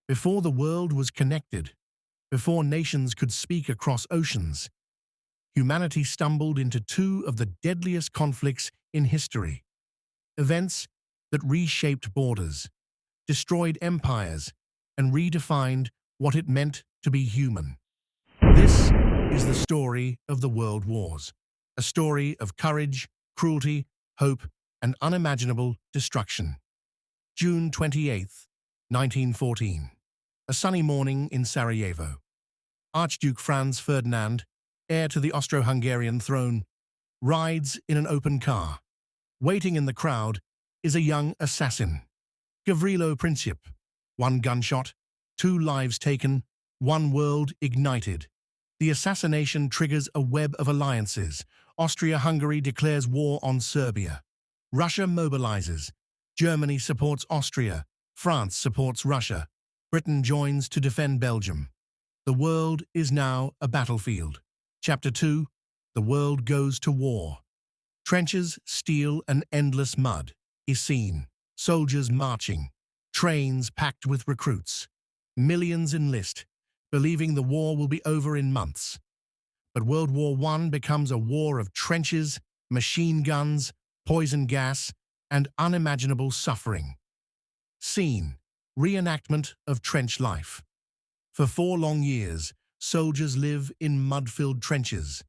Before the world was connected, before nations could speak across oceans, humanity stumbled into two of the deadliest conflicts in history. Events that reshaped borders, destroyed empires, and redefined what it meant to be human. This is the story of the World Wars, a story of courage, cruelty, hope, and unimaginable destruction. June 28, 1914. A sunny morning in Sarajevo. Archduke Franz Ferdinand, heir to the Austro-Hungarian throne, rides in an open car. Waiting in the crowd is a young assassin, Gavrilo Princip. One gunshot, two lives taken, one world ignited. The assassination triggers a web of alliances. Austria-Hungary declares war on Serbia. Russia mobilizes. Germany supports Austria. France supports Russia. Britain joins to defend Belgium. The world is now a battlefield. Chapter 2. The world goes to war. Trenches, steel, and endless mud is seen. Soldiers marching. Trains packed with recruits. Millions enlist, believing the war will be over in months. But World War I becomes a war of trenches, machine guns, poison gas, and unimaginable suffering. Scene: reenactment of trench life. For 4 long years, soldiers live in mud-filled trenches.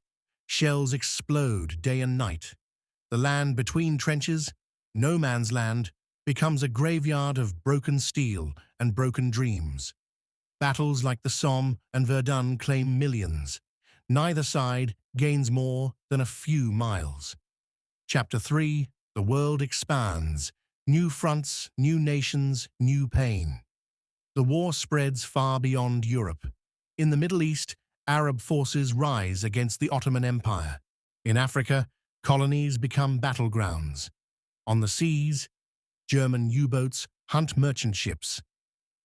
Shells explode day and night. The land between trenches, no man's land, becomes a graveyard of broken steel and broken dreams. Battles like the Somme and Verdun claim millions. Neither side gains more than a few miles. Chapter 3. The world expands. New fronts, new nations, new pain. The war spreads far beyond Europe. In the Middle East, Arab forces rise against the Ottoman Empire. In Africa, colonies become battlegrounds. On the seas, German U-boats hunt merchant ships.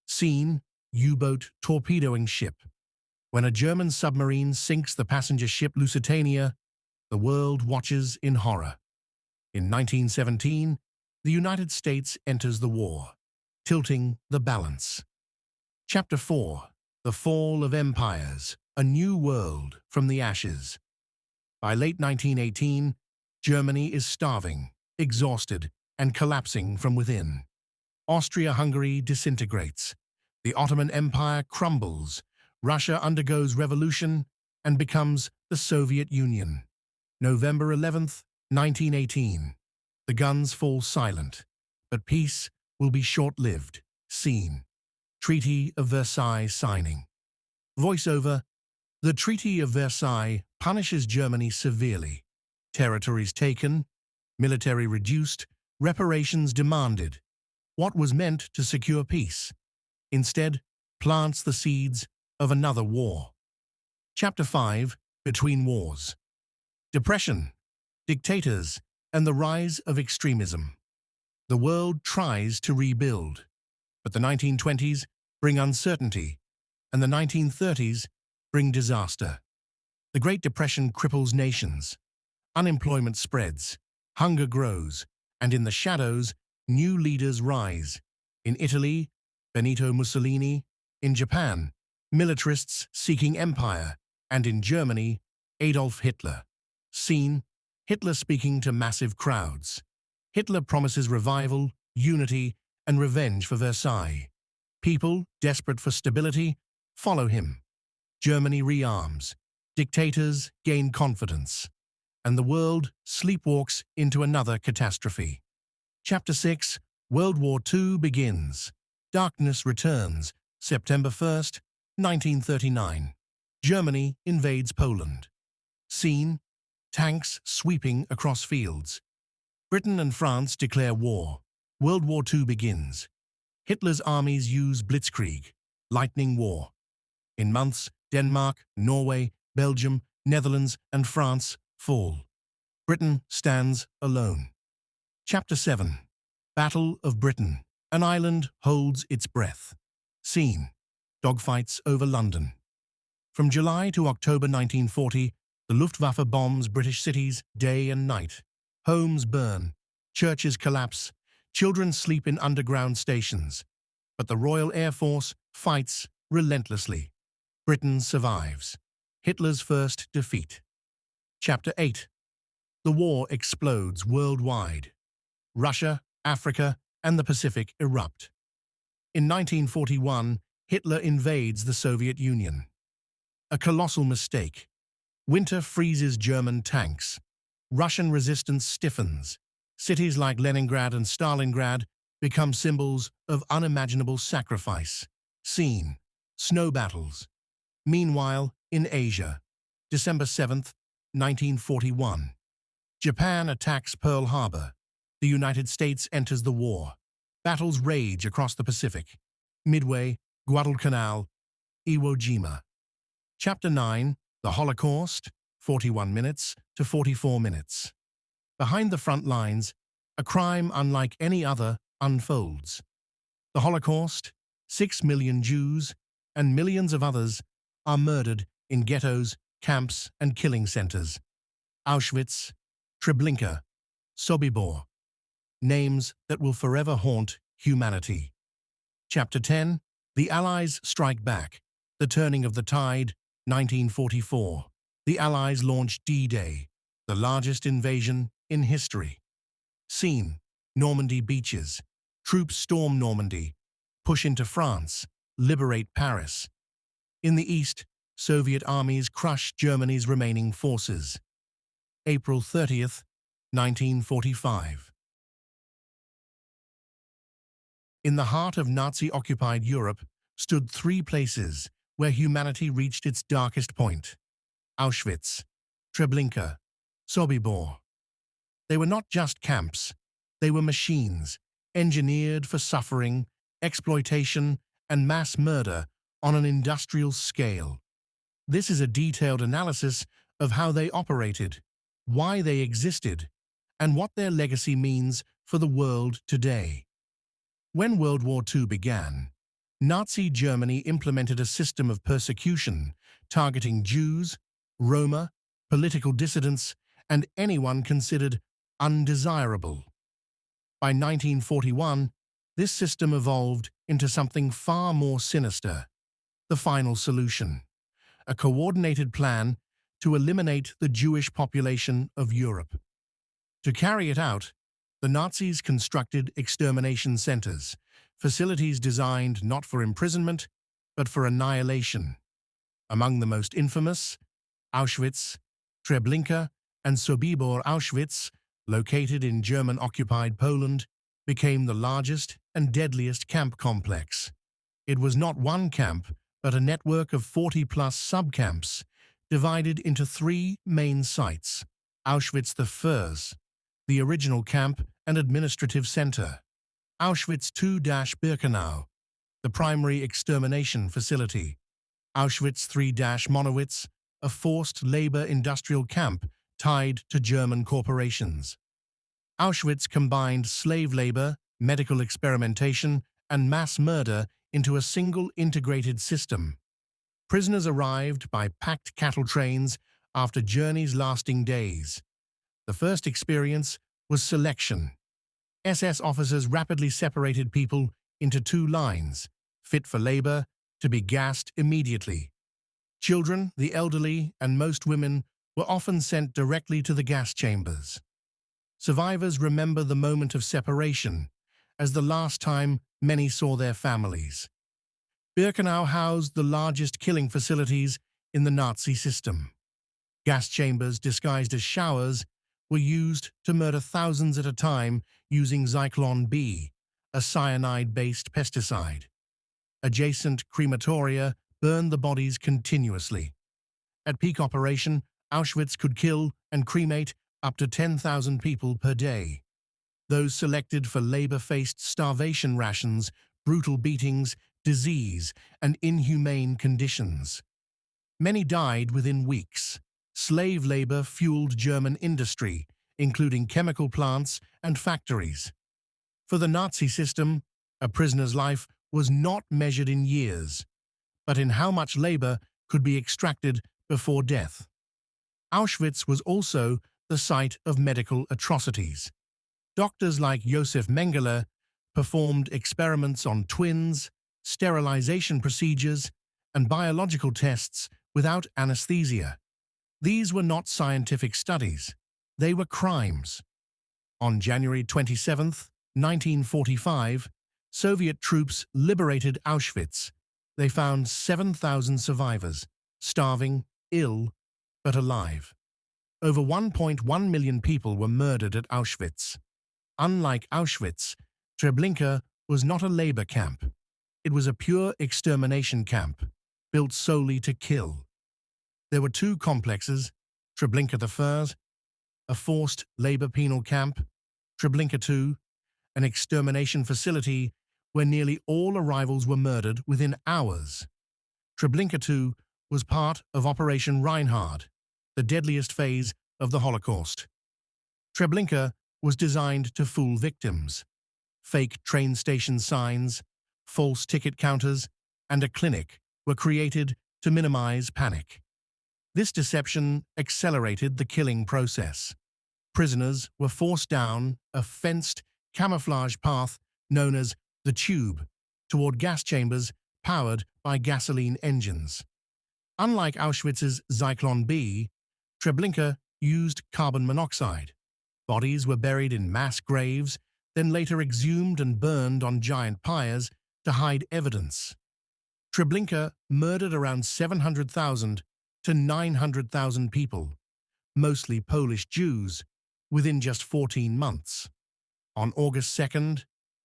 Scene: U-boat torpedoing ship. When a German submarine sinks the passenger ship Lusitania, the world watches in horror. In 1917, the United States enters the war, tilting the balance. Chapter 4. The Fall of Empires, a New World from the Ashes. By late 1918, Germany is starving, exhausted, and collapsing from within. Austria-Hungary disintegrates. The Ottoman Empire crumbles. Russia undergoes revolution and becomes the Soviet Union. November 11th, 1918. The guns fall silent, but peace will be short-lived. Scene: Treaty of Versailles signing. Voiceover: The Treaty of Versailles punishes Germany severely. Territories taken, military reduced, reparations demanded. What was meant to secure peace, instead, plants the seeds of another war. Chapter 5. Between Wars. Depression, dictators, and the rise of extremism. The world tries to rebuild, but the 1920s bring uncertainty, and the 1930s bring disaster. The Great Depression cripples nations. Unemployment spreads, hunger grows, and in the shadows, new leaders rise. In Italy, Benito Mussolini. In Japan, militarists seeking empire. And in Germany, Adolf Hitler. Scene: Hitler speaking to massive crowds. Hitler promises revival, unity, and revenge for Versailles. People, desperate for stability, follow him. Germany rearms. Dictators gain confidence. And the world sleepwalks into another catastrophe. Chapter 6. World War II begins. Darkness returns. September 1st, 1939. Germany invades Poland. Scene: Tanks sweeping across fields. Britain and France declare war. World War II begins. Hitler's armies use blitzkrieg, lightning war. In months, Denmark, Norway, Belgium, Netherlands, and France fall. Britain stands alone. Chapter 7. Battle of Britain. An island holds its breath. Scene: Dogfights over London. From July to October 1940, the Luftwaffe bombs British cities day and night. Homes burn, churches collapse, children sleep in underground stations. but the Royal Air Force fights relentlessly. Britain survives. Hitler's first defeat. Chapter 8. The war explodes worldwide. Russia, Africa, and the Pacific erupt. In 1941, Hitler invades the Soviet Union. A colossal mistake. Winter freezes German tanks. Russian resistance stiffens. Cities like Leningrad and Stalingrad become symbols of unimaginable sacrifice. Scene: snow battles. Meanwhile, in Asia, December 7th, 1941. Japan attacks Pearl Harbor. The United States enters the war. Battles rage across the Pacific. Midway, Guadalcanal, Iwo Jima. Chapter 9. The Holocaust, 41 minutes to 44 minutes. Behind the front lines, a crime unlike any other unfolds. The Holocaust, 6 million Jews and millions of others are murdered in ghettos, camps, and killing centers. Auschwitz, Treblinka, Sobibor. Names that will forever haunt humanity. Chapter 10. The Allies strike back. The turning of the tide, 1944. The Allies launch D-Day, the largest invasion in history. Scene: Normandy beaches. Troops storm Normandy, push into France, liberate Paris. In the east, Soviet armies crush Germany's remaining forces. April 30th, 1945. In the heart of Nazi-occupied Europe stood three places where humanity reached its darkest point: Auschwitz, Treblinka, Sobibor. They were not just camps, they were machines, engineered for suffering, exploitation, and mass murder on an industrial scale. This is a detailed analysis of how they operated, why they existed, and what their legacy means for the world today. When World War II began, Nazi Germany implemented a system of persecution targeting Jews, Roma, political dissidents, and anyone considered undesirable. By 1941, this system evolved into something far more sinister: the Final Solution, a coordinated plan to eliminate the Jewish population of Europe. To carry it out, the Nazis constructed extermination centers, facilities designed not for imprisonment, but for annihilation. Among the most infamous, Auschwitz, Treblinka, and Sobibor. Auschwitz, located in German-occupied Poland, became the largest and deadliest camp complex. It was not one camp, but a network of 40-plus subcamps, divided into three main sites: Auschwitz I, the original camp and administrative center; Auschwitz II-Birkenau, the primary extermination facility; Auschwitz III-Monowitz, a forced labor industrial camp tied to German corporations. Auschwitz combined slave labor, medical experimentation, and mass murder into a single integrated system. Prisoners arrived by packed cattle trains after journeys lasting days. The first experience was selection. SS officers rapidly separated people into two lines, fit for labor, to be gassed immediately. Children, the elderly, and most women were often sent directly to the gas chambers. Survivors remember the moment of separation as the last time many saw their families. Birkenau housed the largest killing facilities in the Nazi system. Gas chambers disguised as showers were used to murder thousands at a time using Zyklon B, a cyanide-based pesticide. Adjacent crematoria burned the bodies continuously. At peak operation, Auschwitz could kill and cremate up to 10,000 people per day. Those selected for labor faced starvation rations, brutal beatings, disease, and inhumane conditions. Many died within weeks. Slave labor fueled German industry, including chemical plants and factories. For the Nazi system, a prisoner's life was not measured in years, but in how much labor could be extracted before death. Auschwitz was also the site of medical atrocities. Doctors like Josef Mengele performed experiments on twins, sterilization procedures, and biological tests without anesthesia. These were not scientific studies. They were crimes. On January 27, 1945, Soviet troops liberated Auschwitz. They found 7,000 survivors, starving, ill, but alive. Over 1.1 million people were murdered at Auschwitz. Unlike Auschwitz, Treblinka was not a labor camp. It was a pure extermination camp, built solely to kill. There were two complexes, Treblinka I, a forced labor penal camp, Treblinka II, an extermination facility where nearly all arrivals were murdered within hours. Treblinka II was part of Operation Reinhard, the deadliest phase of the Holocaust. Treblinka was designed to fool victims. Fake train station signs, false ticket counters, and a clinic were created to minimize panic. This deception accelerated the killing process. Prisoners were forced down a fenced, camouflage path known as the Tube toward gas chambers powered by gasoline engines. Unlike Auschwitz's Zyklon B, Treblinka used carbon monoxide. Bodies were buried in mass graves, then later exhumed and burned on giant pyres to hide evidence. Treblinka murdered around 700,000 to 900,000 people, mostly Polish Jews, within just 14 months. On August 2,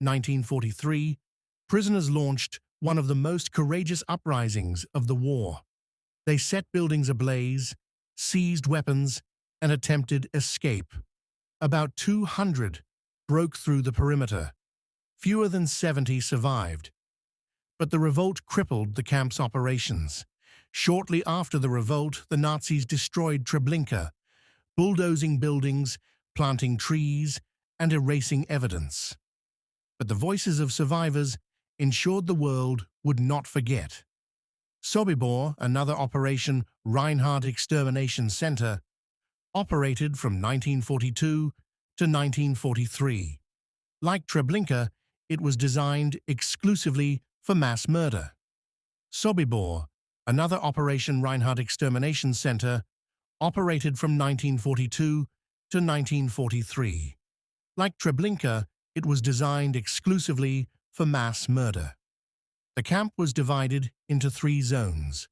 1943, prisoners launched one of the most courageous uprisings of the war. They set buildings ablaze, seized weapons, and attempted escape. About 200 broke through the perimeter. Fewer than 70 survived. But the revolt crippled the camp's operations. Shortly after the revolt, the Nazis destroyed Treblinka, bulldozing buildings, planting trees, and erasing evidence. But the voices of survivors ensured the world would not forget. Sobibor, another Operation Reinhard extermination center, operated from 1942 to 1943. Like Treblinka, it was designed exclusively for mass murder. Sobibor, another Operation Reinhard extermination center, operated from 1942 to 1943. Like Treblinka, it was designed exclusively for mass murder. The camp was divided into 3 zones.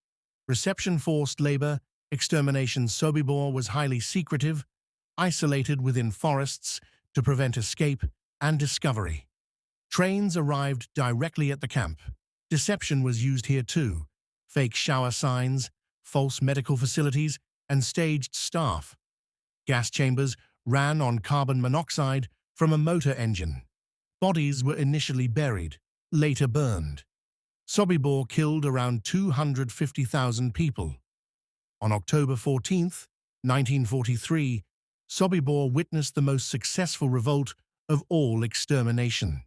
Reception forced labor, extermination Sobibor was highly secretive, isolated within forests to prevent escape and discovery. Trains arrived directly at the camp. Deception was used here too. Fake shower signs, false medical facilities, and staged staff. Gas chambers ran on carbon monoxide from a motor engine. Bodies were initially buried, later burned. Sobibor killed around 250,000 people. On October 14, 1943, Sobibor witnessed the most successful revolt of all extermination.